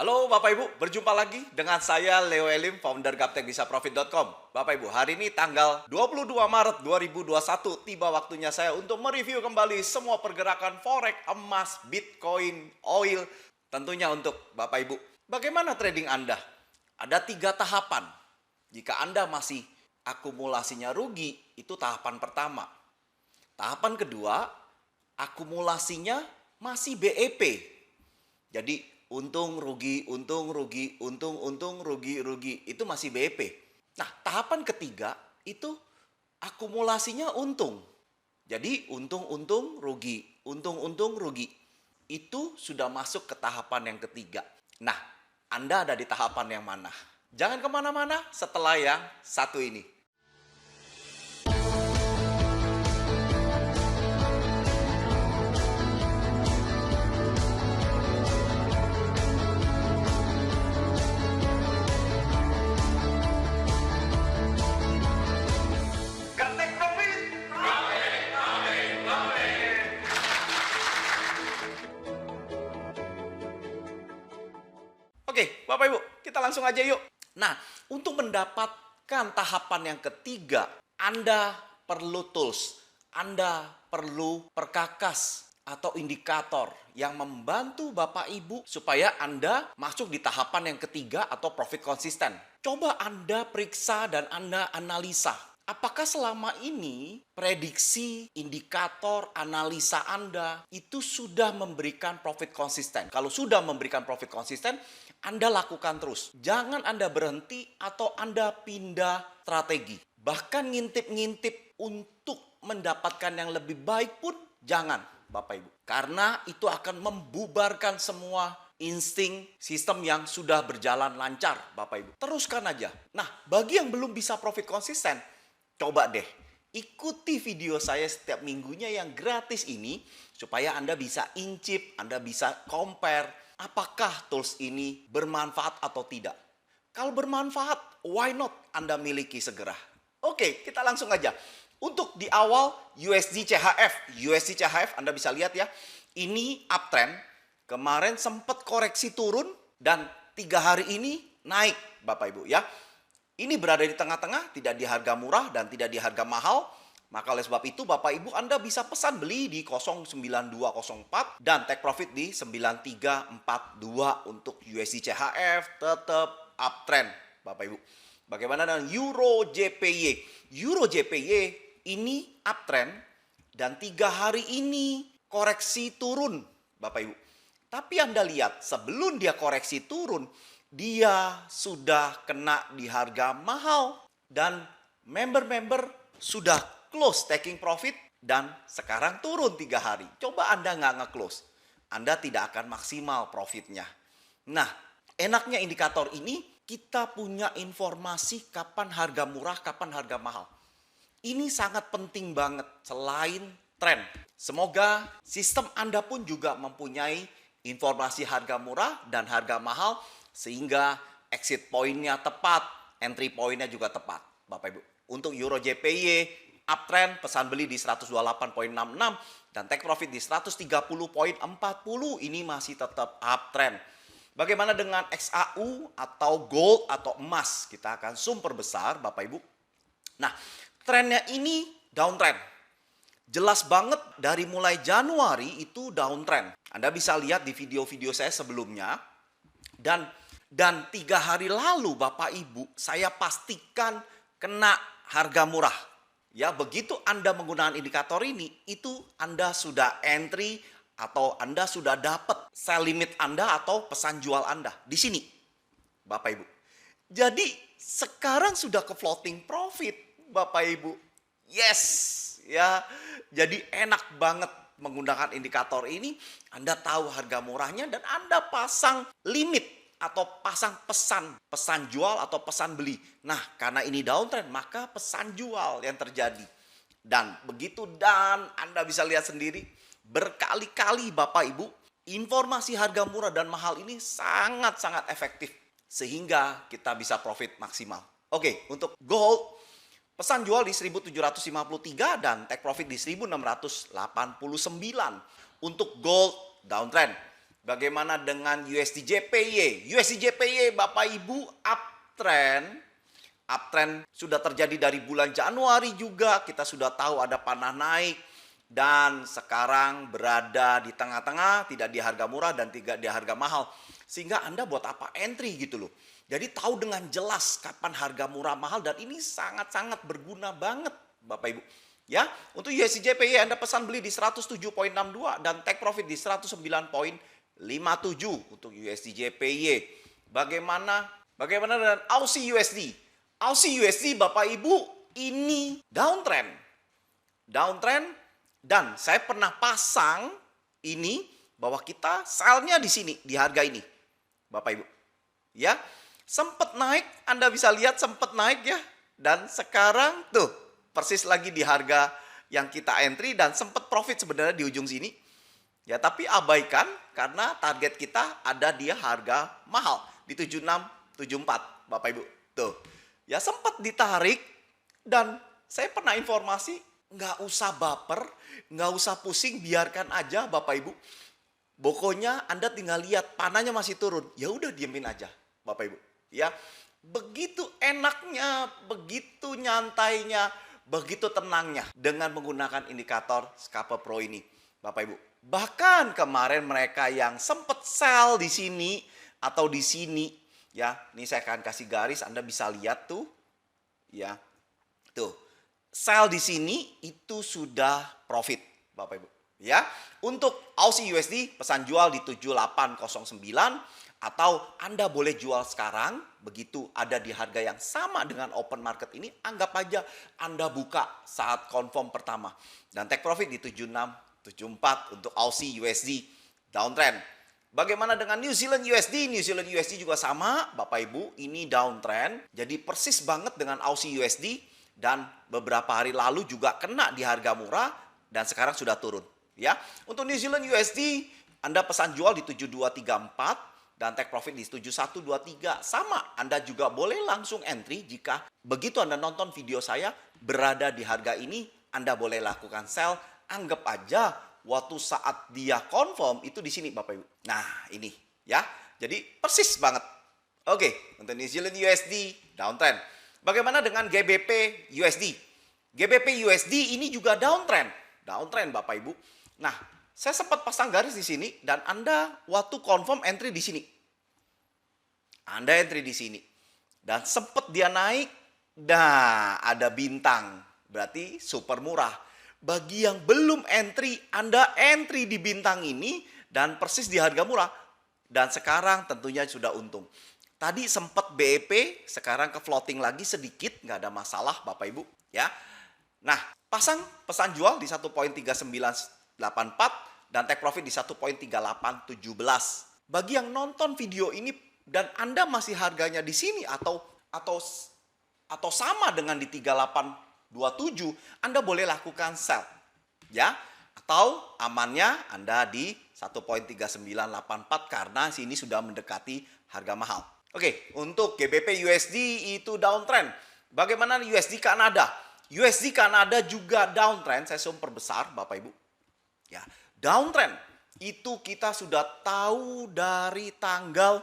Halo Bapak Ibu, berjumpa lagi dengan saya Leo Elim, founder gaptekbisaprofit.com. Bapak Ibu, hari ini tanggal 22 Maret 2021, tiba waktunya saya untuk mereview kembali semua pergerakan forex, emas, bitcoin, oil. Tentunya untuk Bapak Ibu, bagaimana trading Anda? Ada 3 tahapan. Jika Anda masih akumulasinya rugi, itu tahapan pertama. Tahapan kedua, akumulasinya masih BEP. Jadi untung rugi, untung rugi, untung rugi, itu masih BEP. Nah, tahapan ketiga itu akumulasinya untung. Jadi untung rugi, untung rugi. Itu sudah masuk ke tahapan yang ketiga. Nah, Anda ada di tahapan yang mana? Jangan kemana-mana setelah yang satu ini. Oke, Bapak Ibu, kita langsung aja yuk. Nah, untuk mendapatkan tahapan yang ketiga, Anda perlu tools, Anda perlu perkakas atau indikator yang membantu Bapak Ibu supaya Anda masuk di tahapan yang ketiga atau profit konsisten. Coba Anda periksa dan Anda analisa. Apakah selama ini prediksi, indikator, analisa Anda itu sudah memberikan profit konsisten? Kalau sudah memberikan profit konsisten, Anda lakukan terus. Jangan Anda berhenti atau Anda pindah strategi. Bahkan ngintip-ngintip untuk mendapatkan yang lebih baik pun jangan, Bapak Ibu. Karena itu akan membubarkan semua insting sistem yang sudah berjalan lancar, Bapak Ibu. Teruskan aja. Nah, bagi yang belum bisa profit konsisten, coba deh, ikuti video saya setiap minggunya yang gratis ini supaya Anda bisa incip, Anda bisa compare apakah tools ini bermanfaat atau tidak. Kalau bermanfaat, why not Anda miliki segera. Oke, kita langsung aja. Untuk di awal USD CHF. USD CHF Anda bisa lihat ya, ini uptrend. Kemarin sempat koreksi turun dan 3 hari ini naik Bapak Ibu ya. Ini berada di tengah-tengah, tidak di harga murah dan tidak di harga mahal. Maka oleh sebab itu Bapak Ibu Anda bisa pesan beli di 09204 dan take profit di 9342 untuk USD CHF tetap uptrend Bapak Ibu. Bagaimana dengan Euro JPY? Euro JPY ini uptrend dan 3 hari ini koreksi turun Bapak Ibu. Tapi Anda lihat sebelum dia koreksi turun, dia sudah kena di harga mahal dan member-member sudah close taking profit dan sekarang turun 3 hari. Coba Anda nggak nge-close, Anda tidak akan maksimal profitnya. Nah, enaknya indikator ini kita punya informasi kapan harga murah, kapan harga mahal. Ini sangat penting banget selain tren. Semoga sistem Anda pun juga mempunyai informasi harga murah dan harga mahal sehingga exit point-nya tepat, entry point-nya juga tepat, Bapak Ibu. Untuk Euro JPY uptrend, pesan beli di 128.66 dan take profit di 130.40, ini masih tetap uptrend. Bagaimana dengan XAU atau gold atau emas? Kita akan zoom perbesar Bapak Ibu. Nah, trennya ini downtrend. Jelas banget dari mulai Januari itu downtrend. Anda bisa lihat di video-video saya sebelumnya. Dan 3 hari lalu Bapak Ibu saya pastikan kena harga murah. Ya, begitu Anda menggunakan indikator ini, itu Anda sudah entry atau Anda sudah dapat sell limit Anda atau pesan jual Anda di sini, Bapak Ibu. Jadi sekarang sudah ke floating profit, Bapak Ibu. Yes, ya. Jadi enak banget menggunakan indikator ini. Anda tahu harga murahnya dan Anda pasang limit atau pasang pesan jual atau pesan beli. Nah, karena ini downtrend, maka pesan jual yang terjadi. Dan begitu dan Anda bisa lihat sendiri, berkali-kali Bapak Ibu, informasi harga murah dan mahal ini sangat-sangat efektif. Sehingga kita bisa profit maksimal. Oke, untuk gold, pesan jual di 1753 dan take profit di 1689. Untuk gold, downtrend. Bagaimana dengan USD JPY? USD JPY Bapak Ibu uptrend. Uptrend sudah terjadi dari bulan Januari juga. Kita sudah tahu ada panah naik. Dan sekarang berada di tengah-tengah, tidak di harga murah dan tidak di harga mahal. Sehingga Anda buat apa? Entry gitu loh. Jadi tahu dengan jelas kapan harga murah mahal dan ini sangat-sangat berguna banget Bapak Ibu. Ya, untuk USD JPY Anda pesan beli di 107.62 dan take profit di 109.57 untuk USD JPY. Bagaimana dengan Aussie USD? Aussie USD Bapak Ibu ini downtrend. Downtrend dan saya pernah pasang ini bahwa kita sell-nya di sini di harga ini. Bapak Ibu. Ya, sempat naik, Anda bisa lihat sempat naik ya. Dan sekarang tuh persis lagi di harga yang kita entry dan sempat profit sebenarnya di ujung sini. Ya, tapi abaikan karena target kita ada di harga mahal di 7674 Bapak Ibu. Tuh. Ya sempat ditarik dan saya pernah informasi nggak usah baper, nggak usah pusing, biarkan aja Bapak Ibu. Pokoknya Anda tinggal lihat panahnya masih turun. Ya udah diemin aja Bapak Ibu. Ya. Begitu enaknya, begitu nyantainya, begitu tenangnya dengan menggunakan indikator Scalper Pro ini, Bapak Ibu. Bahkan kemarin mereka yang sempat sell di sini atau di sini, ya, ini saya akan kasih garis, Anda bisa lihat tuh, ya, tuh, sell di sini itu sudah profit, Bapak Ibu. Ya, untuk Aussie USD pesan jual di 7809. Atau Anda boleh jual sekarang, begitu ada di harga yang sama dengan open market ini, anggap aja Anda buka saat confirm pertama. Dan take profit di 7674 untuk Aussie USD downtrend. Bagaimana dengan New Zealand USD? New Zealand USD juga sama, Bapak Ibu, ini downtrend. Jadi persis banget dengan Aussie USD dan beberapa hari lalu juga kena di harga murah dan sekarang sudah turun. Ya, untuk New Zealand USD, Anda pesan jual di 7234. Dan take profit di 7123. Sama, Anda juga boleh langsung entry jika begitu Anda nonton video saya berada di harga ini, Anda boleh lakukan sell. Anggap aja waktu saat dia confirm itu di sini Bapak Ibu. Nah, ini ya. Jadi persis banget. Oke, untuk New Zealand USD downtrend. Bagaimana dengan GBP USD? GBP USD ini juga downtrend. Downtrend Bapak Ibu. Nah, saya sempat pasang garis di sini dan Anda waktu confirm entry di sini. Anda entry di sini. Dan sempat dia naik. Nah, ada bintang. Berarti super murah. Bagi yang belum entry, Anda entry di bintang ini dan persis di harga murah. Dan sekarang tentunya sudah untung. Tadi sempat BEP, sekarang ke floating lagi sedikit, nggak ada masalah Bapak Ibu. Ya. Nah, pasang pesan jual di 1.3984 dan take profit di 1.3817. Bagi yang nonton video ini dan Anda masih harganya di sini atau sama dengan di 3827, Anda boleh lakukan sell. Ya, atau amannya Anda di 1.3984 karena sini sudah mendekati harga mahal. Oke, untuk GBP USD itu downtrend. Bagaimana USD Kanada? USD Kanada juga downtrend, saya zoom perbesar Bapak Ibu. Ya, downtrend itu kita sudah tahu dari tanggal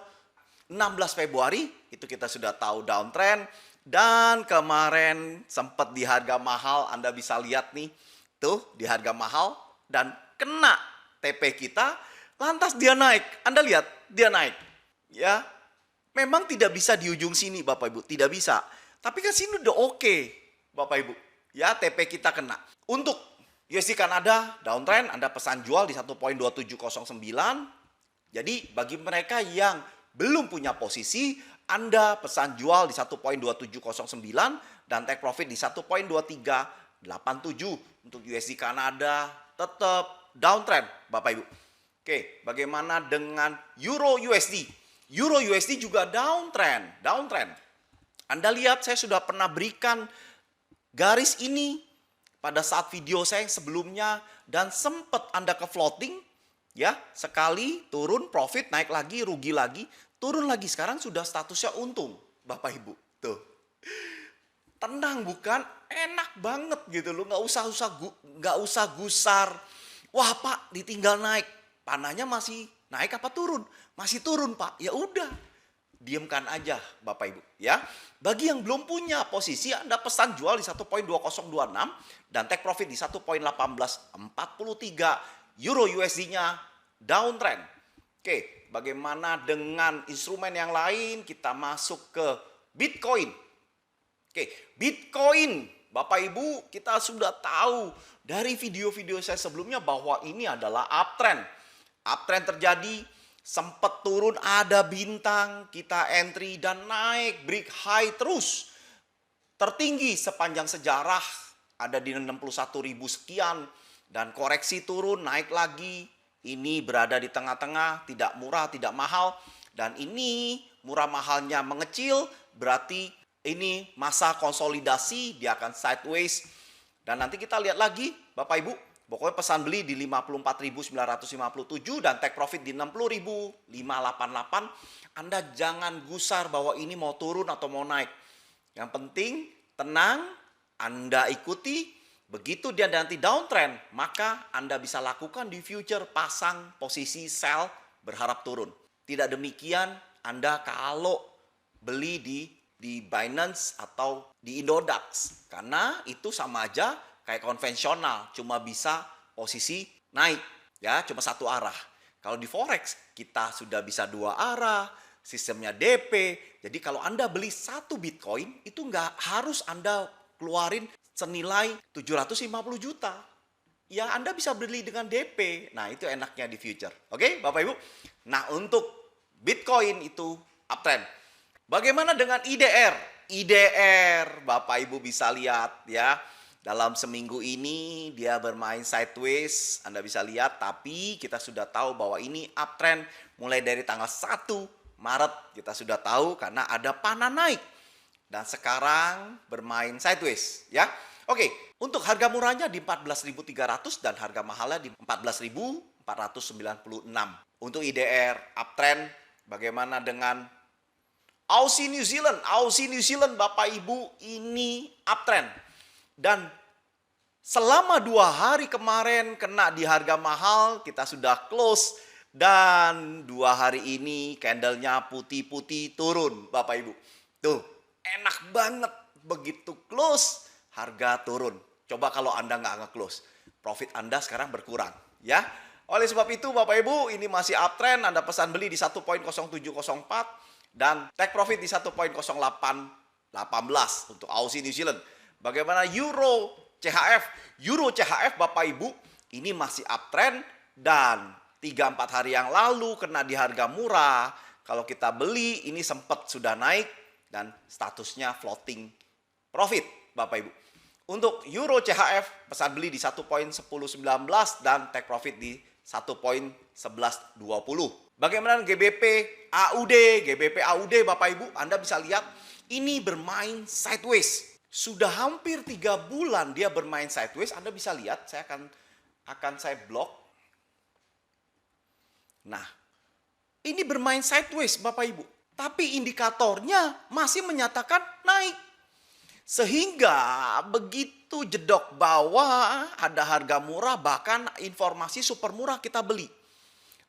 16 Februari, itu kita sudah tahu downtrend. Dan kemarin sempat di harga mahal, Anda bisa lihat nih, tuh di harga mahal dan kena TP kita, lantas dia naik. Anda lihat, dia naik. Ya, memang tidak bisa di ujung sini Bapak Ibu, tidak bisa. Tapi kan sini udah oke, Bapak Ibu. Ya, TP kita kena. Untuk USD Kanada downtrend, Anda pesan jual di 1.2709. Jadi bagi mereka yang belum punya posisi, Anda pesan jual di 1.2709 dan take profit di 1.2387. Untuk USD Kanada tetap downtrend Bapak Ibu. Oke, bagaimana dengan Euro USD? Euro USD juga downtrend. Anda lihat saya sudah pernah berikan garis ini pada saat video saya yang sebelumnya dan sempat Anda ke floating. Ya, sekali turun profit, naik lagi, rugi lagi, turun lagi. Sekarang sudah statusnya untung, Bapak Ibu. Tuh. Tenang bukan? Enak banget gitu loh, nggak usah gusar. Wah Pak, ditinggal naik. Panahnya masih naik apa turun? Masih turun, Pak. Ya udah, diamkan aja Bapak Ibu ya. Bagi yang belum punya posisi, Anda pesan jual di 1.2026 dan take profit di 1.1843 euro USD-nya downtrend. Oke, bagaimana dengan instrumen yang lain? Kita masuk ke Bitcoin. Oke, Bitcoin, Bapak Ibu, kita sudah tahu dari video-video saya sebelumnya bahwa ini adalah uptrend. Uptrend terjadi, sempat turun, ada bintang, kita entry dan naik, break high terus. Tertinggi sepanjang sejarah, ada di 61.000 sekian. Dan koreksi turun, naik lagi. Ini berada di tengah-tengah, tidak murah, tidak mahal. Dan ini murah mahalnya mengecil, berarti ini masa konsolidasi, dia akan sideways. Dan nanti kita lihat lagi, Bapak Ibu, pokoknya pesan beli di 54.957 dan take profit di 60.588. Anda jangan gusar bahwa ini mau turun atau mau naik. Yang penting tenang, Anda ikuti. Begitu dia nanti downtrend, maka Anda bisa lakukan di future pasang posisi sell berharap turun. Tidak demikian Anda kalau beli di Binance atau di Indodax, karena itu sama aja kayak konvensional, cuma bisa posisi naik ya, cuma satu arah. Kalau di forex kita sudah bisa dua arah, sistemnya DP. Jadi kalau Anda beli satu Bitcoin itu nggak harus Anda keluarin senilai 750 juta. Ya Anda bisa beli dengan DP. Nah itu enaknya di future. Oke Bapak Ibu. Nah untuk Bitcoin itu uptrend. Bagaimana dengan IDR? IDR, Bapak Ibu bisa lihat ya. Dalam seminggu ini dia bermain sideways, Anda bisa lihat. Tapi kita sudah tahu bahwa ini uptrend mulai dari tanggal 1 Maret. Kita sudah tahu karena ada panah naik. Dan sekarang bermain sideways ya. Oke, untuk harga murahnya di 14.300 dan harga mahalnya di 14.496. Untuk IDR uptrend, bagaimana dengan Aussie New Zealand? Aussie New Zealand Bapak Ibu ini uptrend. Dan selama 2 hari kemarin kena di harga mahal, kita sudah close. Dan 2 hari ini candlenya putih-putih turun Bapak Ibu. Tuh, enak banget. Begitu close, harga turun. Coba kalau Anda nggak nge-close, profit Anda sekarang berkurang. Ya. Oleh sebab itu Bapak Ibu, ini masih uptrend. Anda pesan beli di 1.0704. Dan take profit di 1.0818 untuk Aussie New Zealand. Bagaimana Euro CHF? Euro CHF Bapak Ibu ini masih uptrend dan 3-4 hari yang lalu kena di harga murah. Kalau kita beli ini sempat sudah naik dan statusnya floating profit Bapak Ibu. Untuk Euro CHF pesan beli di 1.1019 dan take profit di 1.1120. Bagaimana GBP AUD? GBP AUD Bapak Ibu, Anda bisa lihat ini bermain sideways. Sudah hampir 3 bulan dia bermain sideways. Anda bisa lihat, saya akan saya blok. Nah, ini bermain sideways Bapak Ibu. Tapi indikatornya masih menyatakan naik. Sehingga begitu jedok bawah ada harga murah, bahkan informasi super murah kita beli.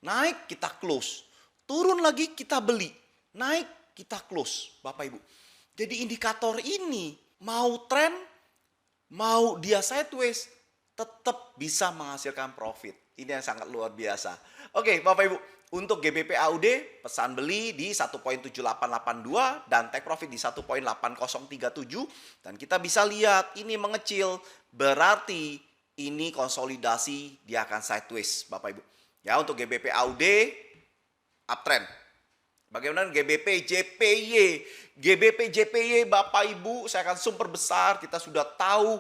Naik kita close, turun lagi kita beli, naik kita close Bapak Ibu. Jadi indikator ini mau trend, mau dia sideways, tetap bisa menghasilkan profit. Ini yang sangat luar biasa. Oke Bapak Ibu, untuk GBP AUD pesan beli di 1.7882 dan take profit di 1.8037. Dan kita bisa lihat ini mengecil, berarti ini konsolidasi, dia akan sideways Bapak Ibu. Ya, untuk GBP AUD uptrend. Bagaimana GBP JPY? GBP JPY Bapak Ibu, saya akan sumber besar. Kita sudah tahu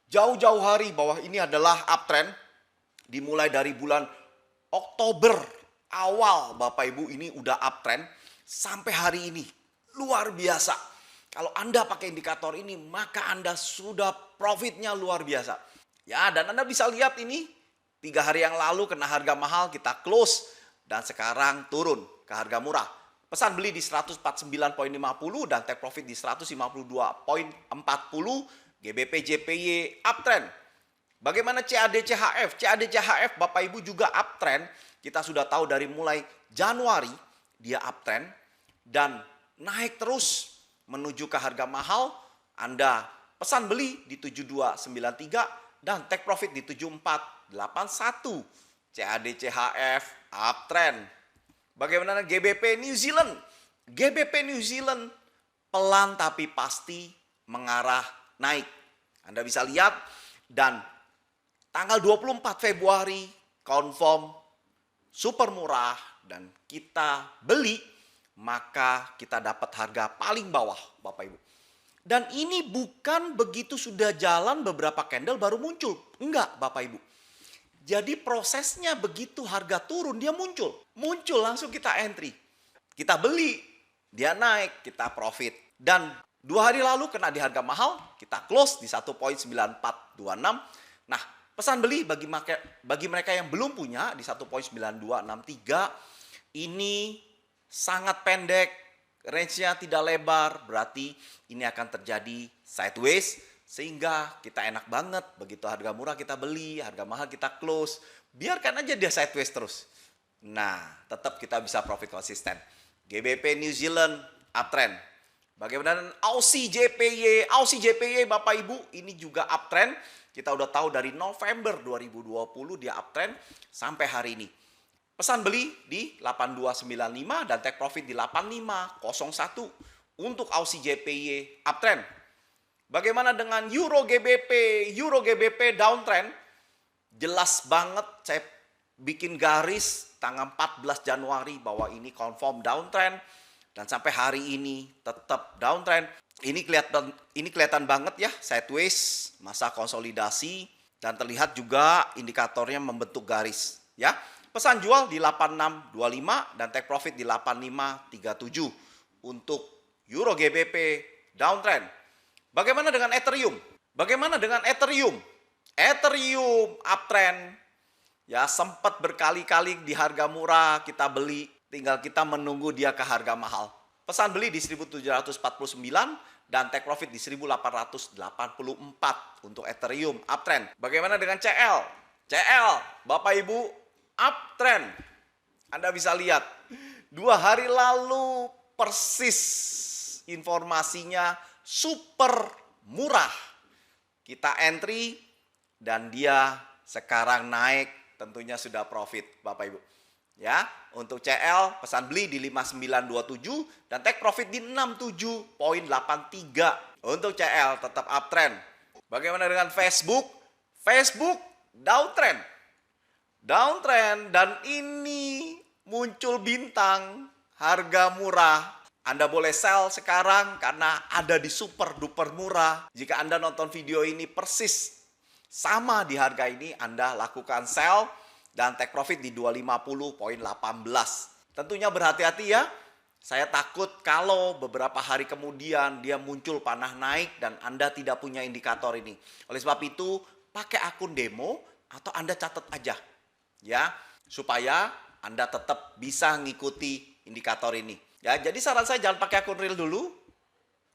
jauh-jauh hari bahwa ini adalah uptrend. Dimulai dari bulan Oktober awal Bapak Ibu ini udah uptrend sampai hari ini. Luar biasa. Kalau Anda pakai indikator ini, maka Anda sudah profitnya luar biasa. Ya, dan Anda bisa lihat ini 3 hari yang lalu kena harga mahal, kita close. Dan sekarang turun ke harga murah. Pesan beli di 149.50 dan take profit di 152.40. GBP JPY uptrend. Bagaimana CAD CHF? CAD CHF Bapak Ibu juga uptrend. Kita sudah tahu dari mulai Januari dia uptrend dan naik terus menuju ke harga mahal. Anda pesan beli di 7293 dan take profit di 7481. CAD CHF uptrend. Bagaimana GBP New Zealand? GBP New Zealand pelan tapi pasti mengarah naik. Anda bisa lihat dan tanggal 24 Februari confirm super murah dan kita beli, maka kita dapat harga paling bawah Bapak Ibu. Dan ini bukan begitu sudah jalan beberapa candle baru muncul. Enggak Bapak Ibu. Jadi prosesnya begitu harga turun dia muncul. Muncul langsung kita entry. Kita beli, dia naik, kita profit. Dan 2 hari lalu kena di harga mahal, kita close di 1.9426. Nah, pesan beli bagi mereka yang belum punya di 1.9263 ini sangat pendek, range-nya tidak lebar, berarti ini akan terjadi sideways sehingga kita enak banget begitu harga murah kita beli, harga mahal kita close. Biarkan aja dia sideways terus. Nah, tetap kita bisa profit konsisten. GBP New Zealand uptrend. Bagaimana Aussie JPY? Aussie JPY Bapak Ibu ini juga uptrend. Kita udah tahu dari November 2020 dia uptrend sampai hari ini. Pesan beli di 8295 dan take profit di 8501 untuk Aussie JPY uptrend. Bagaimana dengan Euro GBP? Euro GBP downtrend. Jelas banget saya bikin garis tanggal 14 Januari bahwa ini confirm downtrend dan sampai hari ini tetap downtrend. Ini kelihatan banget ya sideways, masa konsolidasi dan terlihat juga indikatornya membentuk garis ya. Pesan jual di 8625 dan take profit di 8537 untuk Euro GBP downtrend. Bagaimana dengan Ethereum? Bagaimana dengan Ethereum? Ethereum uptrend. Ya, sempat berkali-kali di harga murah kita beli, tinggal kita menunggu dia ke harga mahal. Pesan beli di 1749 dan take profit di 1884 untuk Ethereum uptrend. Bagaimana dengan CL? CL, Bapak Ibu, uptrend. Anda bisa lihat 2 hari lalu persis informasinya super murah. Kita entry dan dia sekarang naik, tentunya sudah profit Bapak Ibu. Ya, untuk CL pesan beli di 5927 dan take profit di 67.83. Untuk CL tetap uptrend. Bagaimana dengan Facebook? Facebook downtrend. Downtrend dan ini muncul bintang harga murah. Anda boleh sell sekarang karena ada di super duper murah. Jika Anda nonton video ini persis sama di harga ini, Anda lakukan sell dan take profit di 250.18. Tentunya berhati-hati ya. Saya takut kalau beberapa hari kemudian dia muncul panah naik dan Anda tidak punya indikator ini. Oleh sebab itu, pakai akun demo atau Anda catat aja. Ya, supaya Anda tetap bisa ngikuti indikator ini. Ya, jadi saran saya jangan pakai akun real dulu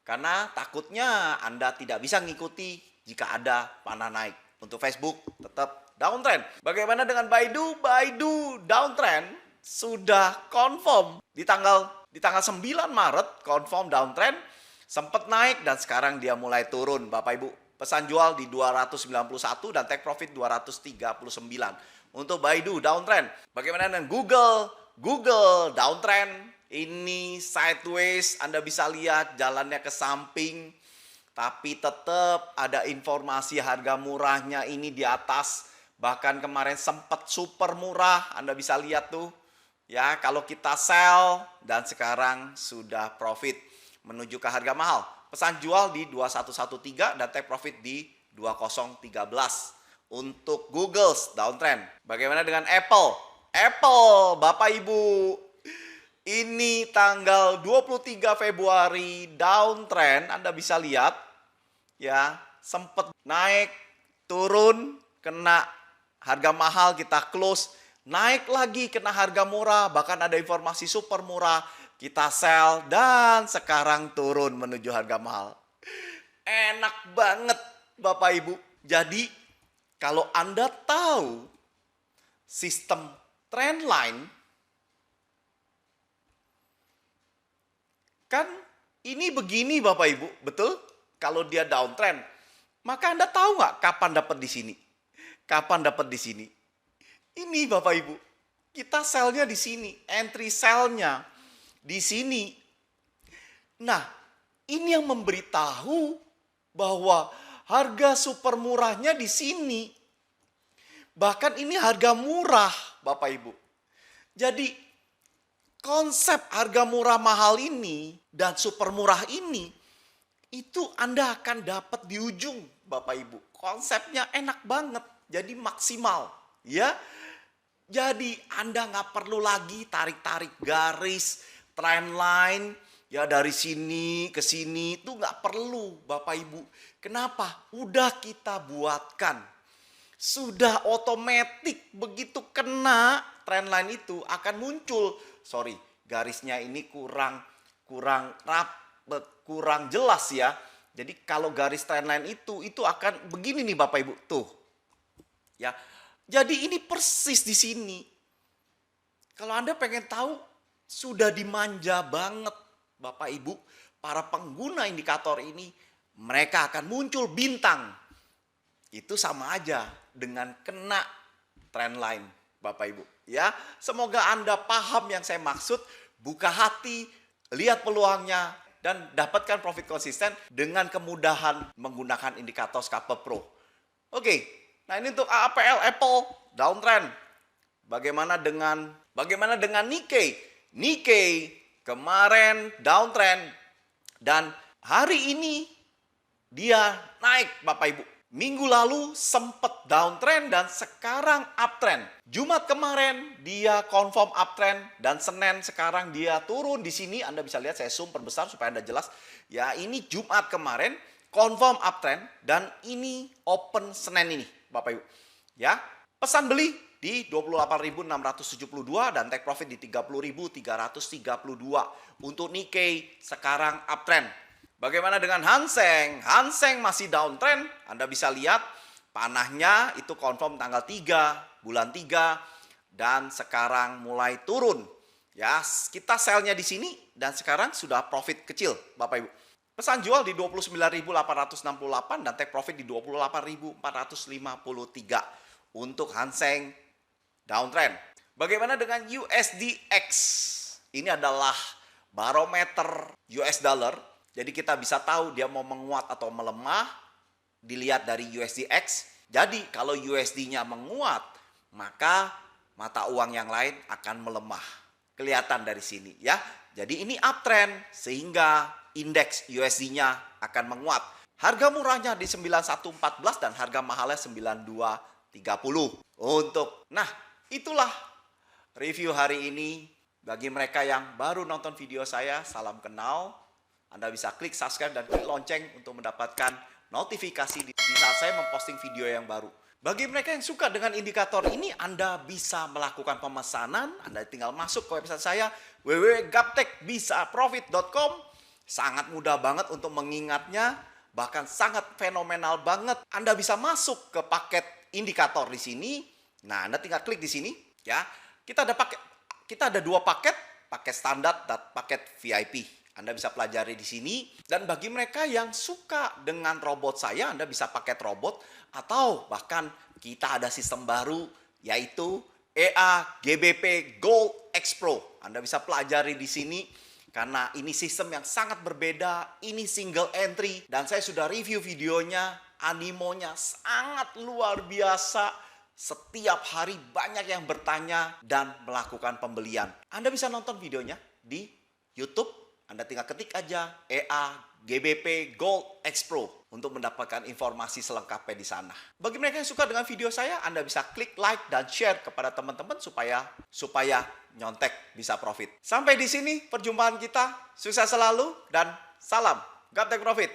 karena takutnya Anda tidak bisa ngikuti jika ada panah naik. Untuk Facebook tetap downtrend. Bagaimana dengan Baidu? Baidu downtrend sudah confirm di tanggal 9 Maret confirm downtrend, sempat naik dan sekarang dia mulai turun Bapak Ibu. Pesan jual di 291 dan take profit 239. Untuk Baidu downtrend. Bagaimana dengan Google? Google downtrend. Ini sideways, Anda bisa lihat jalannya ke samping. Tapi tetap ada informasi harga murahnya ini di atas. Bahkan kemarin sempat super murah, Anda bisa lihat tuh. Ya, kalau kita sell dan sekarang sudah profit menuju ke harga mahal. Pesan jual di 2113 dan take profit di 2013. Untuk Google downtrend. Bagaimana dengan Apple? Apple, Bapak Ibu. Ini tanggal 23 Februari downtrend, Anda bisa lihat ya, sempat naik, turun, kena harga mahal kita close, naik lagi kena harga murah, bahkan ada informasi super murah, kita sell dan sekarang turun menuju harga mahal. Enak banget Bapak Ibu. Jadi kalau Anda tahu sistem trendline, kan ini begini Bapak Ibu, betul? Kalau dia downtrend, maka Anda tahu nggak kapan dapat di sini? Kapan dapat di sini? Ini Bapak Ibu, kita sell-nya di sini, entry sell-nya di sini. Nah, ini yang memberitahu bahwa harga super murahnya di sini. Bahkan ini harga murah, Bapak Ibu. Jadi, konsep harga murah mahal ini dan super murah ini, itu Anda akan dapat di ujung, Bapak Ibu. Konsepnya enak banget, jadi maksimal. Ya, jadi Anda nggak perlu lagi tarik-tarik garis, trendline, ya dari sini ke sini, itu nggak perlu, Bapak Ibu. Kenapa? Udah kita buatkan. Sudah otomatis begitu kena trendline itu akan muncul. Sorry, garisnya ini kurang jelas ya. Jadi kalau garis trendline itu akan begini nih Bapak Ibu, tuh. Ya. Jadi ini persis di sini. Kalau Anda pengen tahu, sudah dimanja banget Bapak Ibu, para pengguna indikator ini, mereka akan muncul bintang. Itu sama aja dengan kena trendline Bapak Ibu. Ya, semoga Anda paham yang saya maksud, buka hati, lihat peluangnya, dan dapatkan profit konsisten dengan kemudahan menggunakan indikator Scalper Pro. Oke, nah ini untuk AAPL Apple downtrend. Bagaimana dengan Nikkei? Nikkei kemarin downtrend dan hari ini dia naik Bapak Ibu. Minggu lalu sempat downtrend dan sekarang uptrend. Jumat kemarin dia confirm uptrend dan Senin sekarang dia turun di sini. Anda bisa lihat, saya zoom perbesar supaya Anda jelas. Ya, ini Jumat kemarin confirm uptrend dan ini open Senin ini, Bapak Ibu. Ya, pesan beli di 28.672 dan take profit di 30.332. Untuk Nikkei sekarang uptrend. Bagaimana dengan Hang Seng? Hang Seng masih downtrend. Anda bisa lihat panahnya itu confirm tanggal 3, bulan 3 dan sekarang mulai turun. Ya, kita sell-nya di sini dan sekarang sudah profit kecil, Bapak Ibu. Pesan jual di 29.868 dan take profit di 28.453 untuk Hang Seng downtrend. Bagaimana dengan USDX? Ini adalah barometer US dollar. Jadi kita bisa tahu dia mau menguat atau melemah dilihat dari USDX. Jadi kalau USD-nya menguat, maka mata uang yang lain akan melemah. Kelihatan dari sini ya. Jadi ini uptrend sehingga indeks USD-nya akan menguat. Harga murahnya di 9114 dan harga mahalnya 9230. Nah, itulah review hari ini. Bagi mereka yang baru nonton video saya, salam kenal. Anda bisa klik subscribe dan klik lonceng untuk mendapatkan notifikasi di saat saya memposting video yang baru. Bagi mereka yang suka dengan indikator ini, Anda bisa melakukan pemesanan. Anda tinggal masuk ke website saya www.gaptekbisaprofit.com. Sangat mudah banget untuk mengingatnya, bahkan sangat fenomenal banget. Anda bisa masuk ke paket indikator di sini. Nah, Anda tinggal klik di sini ya. Kita ada dua paket standar dan paket VIP. Anda bisa pelajari di sini. Dan bagi mereka yang suka dengan robot saya, Anda bisa paket robot. Atau bahkan kita ada sistem baru, yaitu EA GBP Gold X Pro. Anda bisa pelajari di sini. Karena ini sistem yang sangat berbeda. Ini single entry. Dan saya sudah review videonya. Animonya sangat luar biasa. Setiap hari banyak yang bertanya dan melakukan pembelian. Anda bisa nonton videonya di YouTube. Anda tinggal ketik aja EA GBP Gold X Pro untuk mendapatkan informasi selengkapnya di sana. Bagi mereka yang suka dengan video saya, Anda bisa klik like dan share kepada teman-teman supaya nyontek bisa profit. Sampai di sini perjumpaan kita. Sukses selalu dan salam Gaptek Profit.